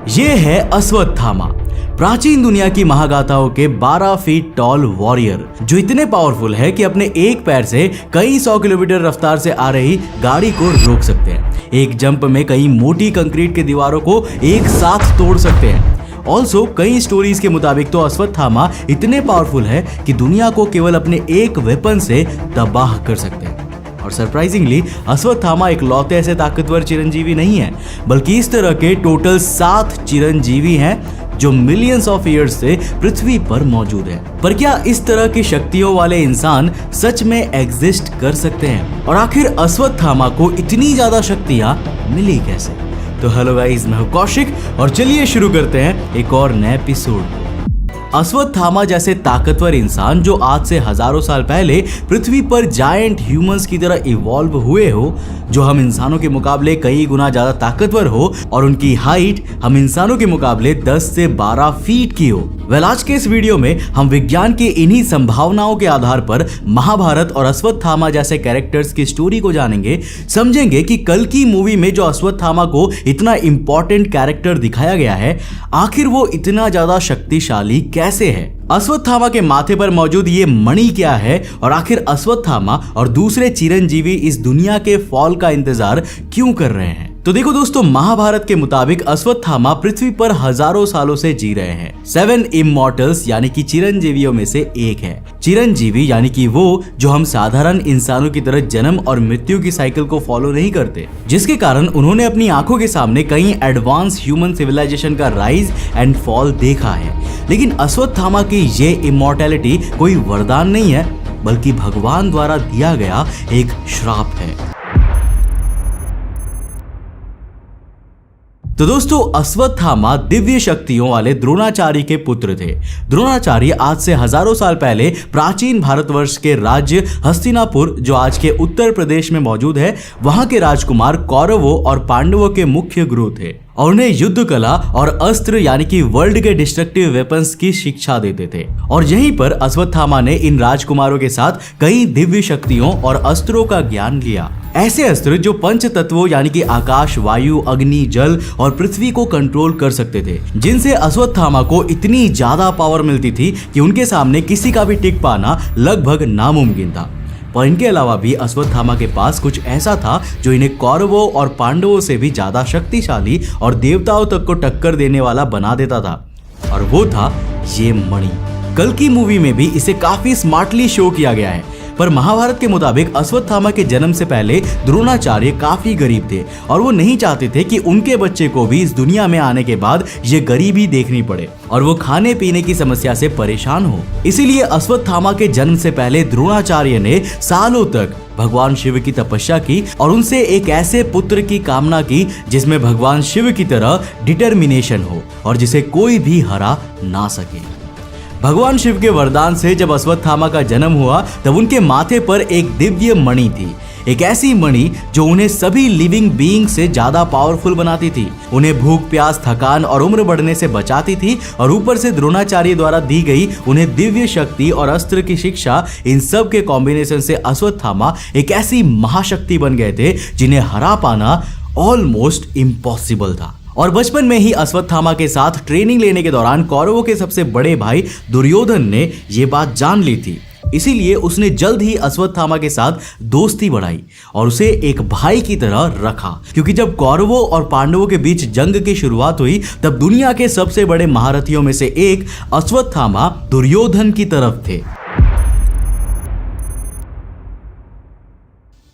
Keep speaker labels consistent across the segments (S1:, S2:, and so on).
S1: ये है अश्वत्थामा, प्राचीन दुनिया की महागाथाओं के 12 फीट टॉल वॉरियर, जो इतने पावरफुल है कि अपने एक पैर से कई 100 किलोमीटर रफ्तार से आ रही गाड़ी को रोक सकते हैं। एक जंप में कई मोटी कंक्रीट की दीवारों को एक साथ तोड़ सकते हैं। ऑल्सो कई स्टोरीज के मुताबिक तो अश्वत्थामा इतने पावरफुल है कि दुनिया को केवल अपने एक वेपन से तबाह कर सकते हैं। और सरप्राइजिंगली अश्वत्थामा एक लौते ऐसे ताकतवर चिरंजीवी नहीं है, बल्कि इस तरह के टोटल 7 चिरंजीवी हैं जो मिलियंस ऑफ ईयर्स से पृथ्वी पर मौजूद है। पर क्या इस तरह की शक्तियों वाले इंसान सच में एग्जिस्ट कर सकते हैं? और आखिर अश्वत्थामा को इतनी ज्यादा शक्तियां मिली कैसे? तो हेलो गाइस, मैं हूं कौशिक और चलिए शुरू करते हैं एक और नए एपिसोड। अश्वत्थामा जैसे ताकतवर इंसान जो आज से हजारों साल पहले पृथ्वी पर जायंट ह्यूमंस की तरह इवॉल्व हुए हो, जो हम इंसानों के मुकाबले कई गुना ज्यादा ताकतवर हो और उनकी हाइट हम इंसानों के मुकाबले 10 से 12 फीट की हो। आज के इस वीडियो में हम विज्ञान की इन्हीं संभावनाओं के आधार पर महाभारत और अश्वत्थामा जैसे कैरेक्टर्स की स्टोरी को जानेंगे, समझेंगे कि कल की मूवी में जो अश्वत्थामा को इतना इंपॉर्टेंट कैरेक्टर दिखाया गया है, आखिर वो इतना ज्यादा शक्तिशाली कैसे है। अश्वत्थामा के माथे पर मौजूद ये मणि क्या है और आखिर अश्वत्थामा और दूसरे चिरंजीवी इस दुनिया के फॉल का इंतजार क्यों कर रहे हैं? तो देखो दोस्तों, महाभारत के मुताबिक अश्वत्थामा पृथ्वी पर हजारों सालों से जी रहे हैं। 7 इमॉर्टल्स यानी कि चिरंजीवियों में से एक है। चिरंजीवी यानी कि वो जो हम साधारण इंसानों की तरह जन्म और मृत्यु की साइकिल को फॉलो नहीं करते, जिसके कारण उन्होंने अपनी आंखों के सामने कई एडवांस ह्यूमन सिविलाइजेशन का राइज एंड फॉल देखा है। लेकिन अश्वत्थामा की ये इमॉर्टैलिटी कोई वरदान नहीं है, बल्कि भगवान द्वारा दिया गया एक श्राप है। तो दोस्तों, अश्वत्थामा दिव्य शक्तियों वाले द्रोणाचार्य के पुत्र थे। द्रोणाचार्य आज से हजारों साल पहले प्राचीन भारतवर्ष के राज्य हस्तिनापुर, जो आज के उत्तर प्रदेश में मौजूद है, वहां के राजकुमार कौरवों और पांडवों के मुख्य गुरु थे और उन्हें युद्ध कला और अस्त्र यानी कि वर्ल्ड के डिस्ट्रक्टिव वेपन्स की शिक्षा देते थे। और यहीं पर अश्वत्थामा ने इन राजकुमारों के साथ कई दिव्य शक्तियों और अस्त्रों का ज्ञान लिया। ऐसे अस्त्र जो पंच तत्वों यानी कि आकाश, वायु, अग्नि, जल और पृथ्वी को कंट्रोल कर सकते थे, जिनसे अश्वत्थामा को इतनी ज्यादा पावर मिलती थी कि उनके सामने किसी का भी टिक पाना लगभग नामुमकिन था। पर इनके अलावा भी अश्वत्थामा के पास कुछ ऐसा था जो इन्हें कौरवों और पांडवों से भी ज्यादा शक्तिशाली और देवताओं तक को टक्कर देने वाला बना देता था, और वो था ये मणि। कल की मूवी में भी इसे काफी स्मार्टली शो किया गया है। पर महाभारत के मुताबिक अश्वत्थामा के जन्म से पहले द्रोणाचार्य काफी गरीब थे और वो नहीं चाहते थे कि उनके बच्चे को भी इस दुनिया में आने के बाद ये गरीबी देखनी पड़े और वो खाने पीने की समस्या से परेशान हो। इसीलिए अश्वत्थामा के जन्म से पहले द्रोणाचार्य ने सालों तक भगवान शिव की तपस्या की और उनसे एक ऐसे पुत्र की कामना की जिसमें भगवान शिव की तरह डिटर्मिनेशन हो और जिसे कोई भी हरा ना सके। भगवान शिव के वरदान से जब अश्वत्थामा का जन्म हुआ, तब उनके माथे पर एक दिव्य मणि थी, एक ऐसी मणि जो उन्हें सभी लिविंग बीइंग से ज्यादा पावरफुल बनाती थी, उन्हें भूख, प्यास, थकान और उम्र बढ़ने से बचाती थी, और ऊपर से द्रोणाचार्य द्वारा दी गई उन्हें दिव्य शक्ति और अस्त्र की शिक्षा, इन सब के कॉम्बिनेशन से अश्वत्थामा एक ऐसी महाशक्ति बन गए थे जिन्हें हरा पाना ऑलमोस्ट इम्पॉसिबल था। और बचपन में ही अश्वत्थामा के साथ ट्रेनिंग लेने के दौरान कौरवों के सबसे बड़े भाई दुर्योधन ने ये बात जान ली थी। इसीलिए उसने जल्द ही अश्वत्थामा के साथ दोस्ती बढ़ाई और उसे एक भाई की तरह रखा, क्योंकि जब कौरवों और पांडवों के बीच जंग की शुरुआत हुई, तब दुनिया के सबसे बड़े महारथियों में से एक अश्वत्थामा दुर्योधन की तरफ थे,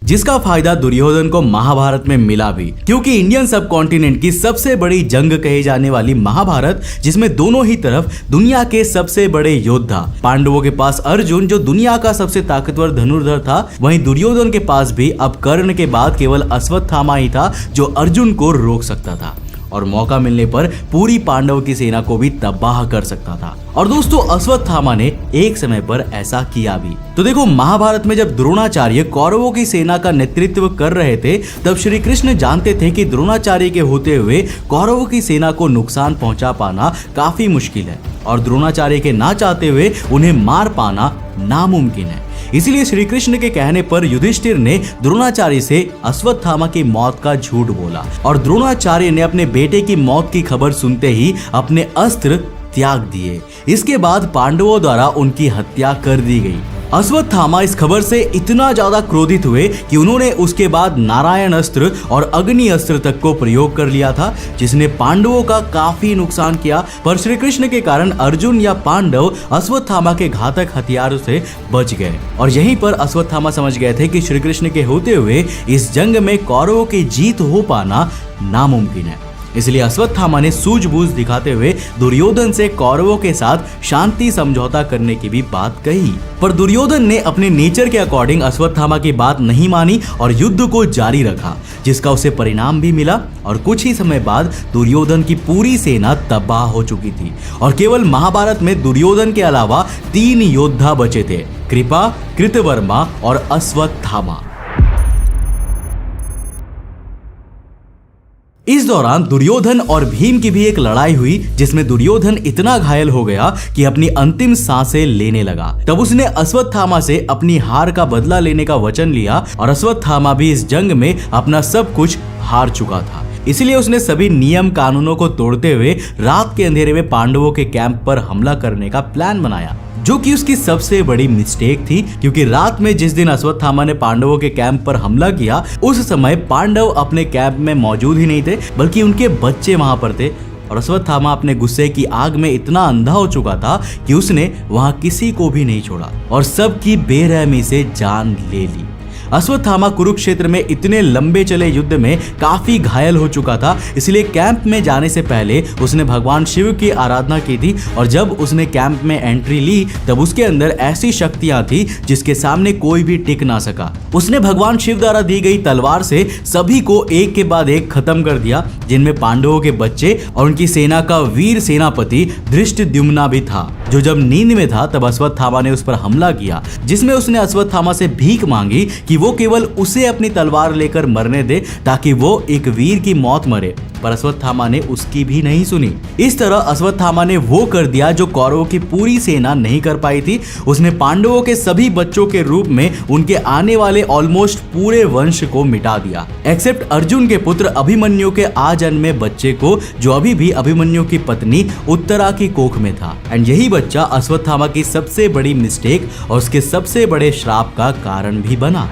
S1: जिसका फायदा दुर्योधन को महाभारत में मिला भी, क्योंकि इंडियन सब कॉन्टिनेंट की सबसे बड़ी जंग कही जाने वाली महाभारत, जिसमें दोनों ही तरफ दुनिया के सबसे बड़े योद्धा, पांडवों के पास अर्जुन जो दुनिया का सबसे ताकतवर धनुर्धर था, वहीं दुर्योधन के पास भी अब कर्ण के बाद केवल अश्वत्थामा ही था जो अर्जुन को रोक सकता था और मौका मिलने पर पूरी पांडव की सेना को भी तबाह कर सकता था। और दोस्तों, अश्वत्थामा ने एक समय पर ऐसा किया भी। तो देखो, महाभारत में जब द्रोणाचार्य कौरवों की सेना का नेतृत्व कर रहे थे, तब श्री कृष्ण जानते थे कि द्रोणाचार्य के होते हुए कौरवों की सेना को नुकसान पहुंचा पाना काफी मुश्किल है। और द्रोणाचार्य के ना चाहते हुए उन्हें मार पाना नामुमकिन है। इसीलिए श्री कृष्ण के कहने पर युधिष्ठिर ने द्रोणाचार्य से अश्वत्थामा की मौत का झूठ बोला और द्रोणाचार्य ने अपने बेटे की मौत की खबर सुनते ही अपने अस्त्र त्याग दिए। इसके बाद पांडवों द्वारा उनकी हत्या कर दी गई। अश्वत्थामा इस खबर से इतना ज्यादा क्रोधित हुए कि उन्होंने उसके बाद नारायण अस्त्र और अग्नि अस्त्र तक को प्रयोग कर लिया था, जिसने पांडवों का काफी नुकसान किया। पर श्री कृष्ण के कारण अर्जुन या पांडव अश्वत्थामा के घातक हथियारों से बच गए और यहीं पर अश्वत्थामा समझ गए थे कि श्री कृष्ण के होते हुए इस जंग में कौरवों की जीत हो पाना नामुमकिन है। इसलिए अश्वत्थामा ने सूझबूझ दिखाते हुए दुर्योधन से कौरवों के साथ शांति समझौता करने की भी बात कही। पर दुर्योधन ने अपने नेचर के अकॉर्डिंग अश्वत्थामा की बात नहीं मानी और युद्ध को जारी रखा, जिसका उसे परिणाम भी मिला और कुछ ही समय बाद दुर्योधन की पूरी सेना तबाह हो चुकी थी और केवल महाभारत में दुर्योधन के अलावा 3 योद्धा बचे थे, कृपा, कृतवर्मा और अश्वत्थामा। इस दौरान दुर्योधन और भीम की भी एक लड़ाई हुई, जिसमें दुर्योधन इतना घायल हो गया कि अपनी अंतिम सांसें लेने लगा। तब उसने अश्वत्थामा से अपनी हार का बदला लेने का वचन लिया और अश्वत्थामा भी इस जंग में अपना सब कुछ हार चुका था। इसलिए उसने सभी नियम कानूनों को तोड़ते हुए रात के अंधेरे में पांडवों के कैंप पर हमला करने का प्लान बनाया, जो कि उसकी सबसे बड़ी मिस्टेक थी, क्योंकि रात में जिस दिन अश्वत्थामा ने पांडवों के कैंप पर हमला किया उस समय पांडव अपने कैंप में मौजूद ही नहीं थे, बल्कि उनके बच्चे वहां पर थे और अश्वत्थामा अपने गुस्से की आग में इतना अंधा हो चुका था कि उसने वहां किसी को भी नहीं छोड़ा और सबकी बेरहमी से जान ले ली। अश्वत्थामा कुरुक्षेत्र में इतने लंबे चले युद्ध में काफी घायल हो चुका था, इसलिए कैंप में जाने से पहले उसने भगवान शिव की आराधना की थी और जब उसने कैंप में एंट्री ली तब उसके अंदर ऐसी शक्तियां थी जिसके सामने कोई भी टिक ना सका। उसने भगवान शिव द्वारा दी गई तलवार से सभी को एक के बाद एक खत्म कर दिया, जिनमें पांडवों के बच्चे और उनकी सेना का वीर सेनापति धृष्टद्युम्न भी था, जो जब नींद में था तब अश्वत्थामा ने उस पर हमला किया, जिसमें उसने अश्वत्थामा से भीख मांगी कि वो केवल उसे अपनी तलवार लेकर मरने दे ताकि वो एक वीर की मौत मरे, पर अश्वत्थामा ने उसकी भी नहीं सुनी। इस तरह अश्वत्थामा ने वो कर दिया जो कौरवों की पूरी सेना नहीं कर पाई थी। उसने पांडवों के सभी बच्चों के रूप में उनके आने वाले ऑलमोस्ट पूरे वंश को मिटा दिया, एक्सेप्ट अर्जुन के पुत्र अभिमन्यु के आजन्मे बच्चे को, जो अभी भी अभिमन्यु की पत्नी उत्तरा की कोख में था। एंड यही बच्चा अश्वत्थामा की सबसे बड़ी मिस्टेक और उसके सबसे बड़े श्राप का कारण भी बना।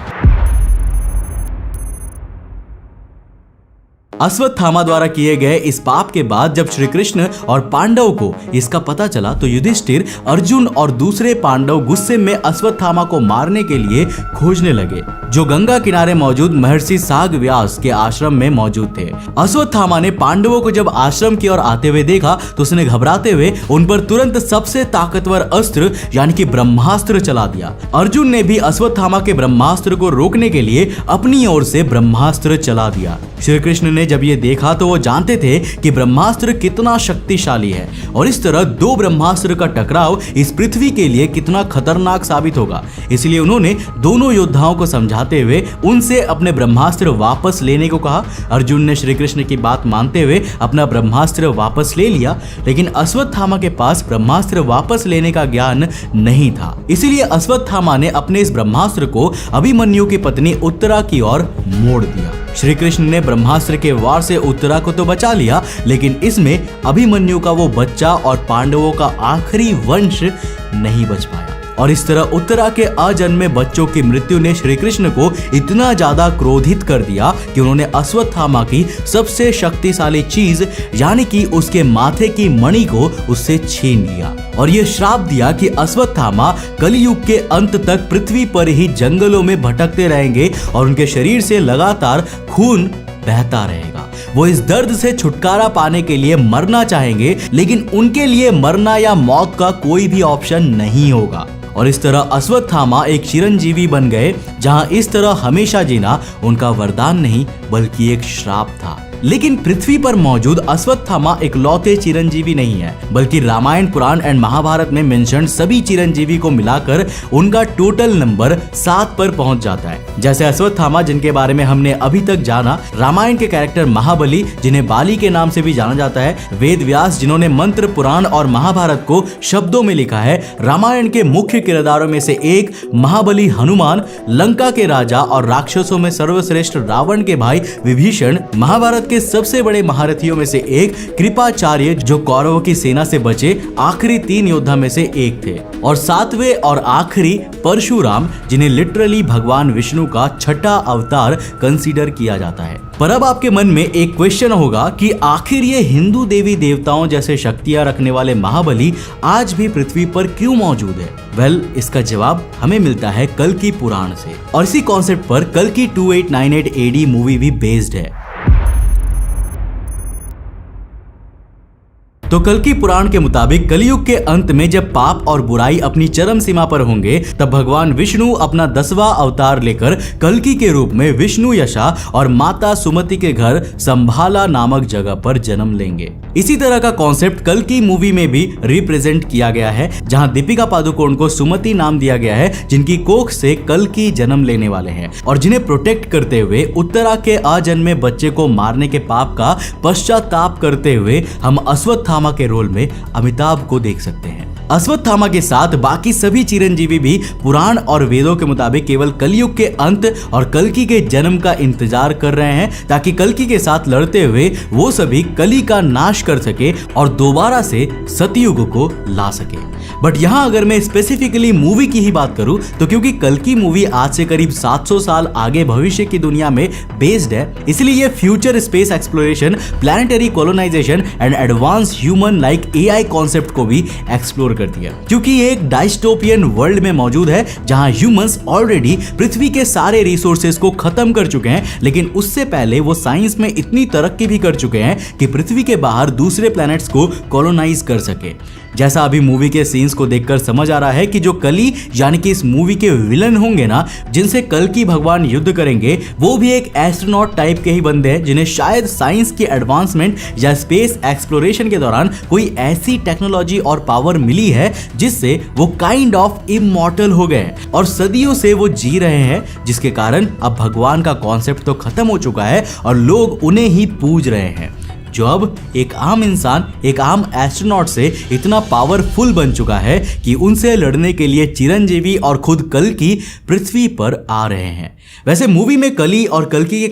S1: अश्वत्थामा द्वारा किए गए इस पाप के बाद जब श्री कृष्ण और पांडव को इसका पता चला तो युधिष्ठिर, अर्जुन और दूसरे पांडव गुस्से में अश्वत्थामा को मारने के लिए खोजने लगे, जो गंगा किनारे मौजूद महर्षि सागव्यास के आश्रम में मौजूद थे। अश्वत्थामा ने पांडवों को जब आश्रम की ओर आते हुए देखा तो उसने घबराते हुए उन पर तुरंत सबसे ताकतवर अस्त्र यानी कि ब्रह्मास्त्र चला दिया। अर्जुन ने भी अश्वत्थामा के ब्रह्मास्त्र को रोकने के लिए अपनी ओर से ब्रह्मास्त्र चला दिया। श्री कृष्ण ने जब ये देखा तो वो जानते थे कि ब्रह्मास्त्र कितना शक्तिशाली है और इस तरह 2 ब्रह्मास्त्र का टकराव इस पृथ्वी के लिए कितना खतरनाक साबित होगा। इसलिए उन्होंने दोनों योद्धाओं को समझाते हुए उनसे अपने ब्रह्मास्त्र वापस लेने को कहा। अर्जुन ने श्री कृष्ण की बात मानते हुए अपना ब्रह्मास्त्र वापस ले लिया, लेकिन अश्वत्थामा के पास ब्रह्मास्त्र वापस लेने का ज्ञान नहीं था। इसीलिए अश्वत्थामा ने अपने इस ब्रह्मास्त्र को अभिमन्यु की पत्नी उत्तरा की ओर मोड़ दिया। श्री कृष्ण ने ब्रह्मास्त्र के वार से उत्तरा को तो बचा लिया, लेकिन इसमें अभिमन्यु का वो बच्चा और पांडवों का आखिरी वंश नहीं बच पाया। और इस तरह उत्तरा के अजन्मे बच्चों की मृत्यु ने श्री कृष्ण को इतना ज्यादा क्रोधित कर दिया कि उन्होंने अश्वत्थामा की सबसे शक्तिशाली चीज यानी कि उसके माथे की मणि को उससे छीन लिया और ये श्राप दिया कि अश्वत्थामा कलियुग के अंत तक पृथ्वी पर ही जंगलों में भटकते रहेंगे और उनके शरीर से लगातार खून बहता रहेगा। वो इस दर्द से छुटकारा पाने के लिए मरना चाहेंगे, लेकिन उनके लिए मरना या मौत का कोई भी ऑप्शन नहीं होगा। और इस तरह अश्वत्थामा एक चिरंजीवी बन गए, जहां इस तरह हमेशा जीना उनका वरदान नहीं बल्कि एक श्राप था। लेकिन पृथ्वी पर मौजूद अश्वत्थामा इकलौते चिरंजीवी नहीं है, बल्कि रामायण, पुराण एंड महाभारत में मेंशन सभी चिरंजीवी को मिलाकर उनका टोटल नंबर 7 पर पहुंच जाता है। जैसे अश्वत्थामा जिनके बारे में हमने अभी तक जाना, रामायण के कैरेक्टर महाबली जिन्हें बाली के नाम से भी जाना जाता है, वेद व्यास जिन्होंने मंत्र, पुराण और महाभारत को शब्दों में लिखा है, रामायण के मुख्य किरदारों में से एक महाबली हनुमान, लंका के राजा और राक्षसों में सर्वश्रेष्ठ रावण के भाई विभीषण, महाभारत के सबसे बड़े महारथियों में से एक कृपाचार्य जो कौरवों की सेना से बचे आखिरी 3 योद्धा में से एक थे, और 7वें और आखिरी परशुराम जिन्हें लिटरली भगवान विष्णु का छठा अवतार कंसीडर किया जाता है। पर अब आपके मन में एक क्वेश्चन होगा कि आखिर ये हिंदू देवी देवताओं जैसे शक्तियां रखने वाले महाबली आज भी पृथ्वी पर क्यों मौजूद है? वेल, इसका जवाब हमें मिलता है कल्कि पुराण से, और इसी कॉन्सेप्ट पर कल्कि 2898 AD मूवी भी बेस्ड है। तो कल्कि पुराण के मुताबिक कलयुग के अंत में जब पाप और बुराई अपनी चरम सीमा पर होंगे, तब भगवान विष्णु अपना 10वां अवतार लेकर कल्कि के रूप में विष्णु यशा और माता सुमति के घर संभाला नामक जगह पर जन्म लेंगे। इसी तरह का कॉन्सेप्ट कल्कि मूवी में भी रिप्रेजेंट किया गया है, जहां दीपिका पादुकोण को सुमति नाम दिया गया है, जिनकी कोख से कल्कि जन्म लेने वाले हैं और जिन्हें प्रोटेक्ट करते हुए उत्तरा के अजन्मे बच्चे को मारने के पाप का पश्चाताप करते हुए हम अश्वत्थामा के रोल में अमिताभ को देख सकते हैं। अश्वत्थामा के साथ बाकी सभी चिरंजीवी भी पुराण और वेदों के मुताबिक केवल कलयुग के अंत और कल्कि के जन्म का इंतजार कर रहे हैं, ताकि कल्कि के साथ लड़ते हुए वो सभी कली का नाश कर सके और दोबारा से सतयुग को ला सके। बट यहाँ अगर मैं स्पेसिफिकली मूवी की ही बात करूं, तो क्योंकि कल्कि मूवी आज से करीब 700 साल आगे भविष्य की दुनिया में बेस्ड है, इसलिए ये future space exploration, planetary colonisation and advance human like AI concept को भी एक्सप्लोर करती है, क्योंकि ये एक डायस्टोपियन वर्ल्ड में मौजूद है जहां ह्यूमंस ऑलरेडी पृथ्वी के सारे रिसोर्सेज को खत्म कर चुके हैं, लेकिन उससे पहले वो साइंस में इतनी तरक्की भी कर चुके हैं कि पृथ्वी के बाहर दूसरे प्लैनेट्स को कॉलोनाइज कर सके। जैसा अभी मूवी के सीन्स को देखकर समझ आ रहा है कि जो कली यानी कि इस मूवी के विलन होंगे ना, जिनसे कल्कि भगवान युद्ध करेंगे, वो भी एक एस्ट्रोनॉट टाइप के ही बंदे हैं, जिन्हें शायद साइंस की एडवांसमेंट या स्पेस एक्सप्लोरेशन के दौरान कोई ऐसी टेक्नोलॉजी और पावर मिली है जिससे वो काइंड ऑफ इमॉर्टल हो गए हैं और सदियों से वो जी रहे हैं, जिसके कारण अब भगवान का कॉन्सेप्ट तो खत्म हो चुका है और लोग उन्हें ही पूज रहे हैं, जो अब एक आम इंसान, एक आम एस्ट्रोनॉट से इतना पावरफुल बन चुका है कि उनसे लड़ने के लिए चिरंजीवी और खुद कल्कि पृथ्वी पर आ रहे हैं। वैसे मूवी में कली और कल्कि के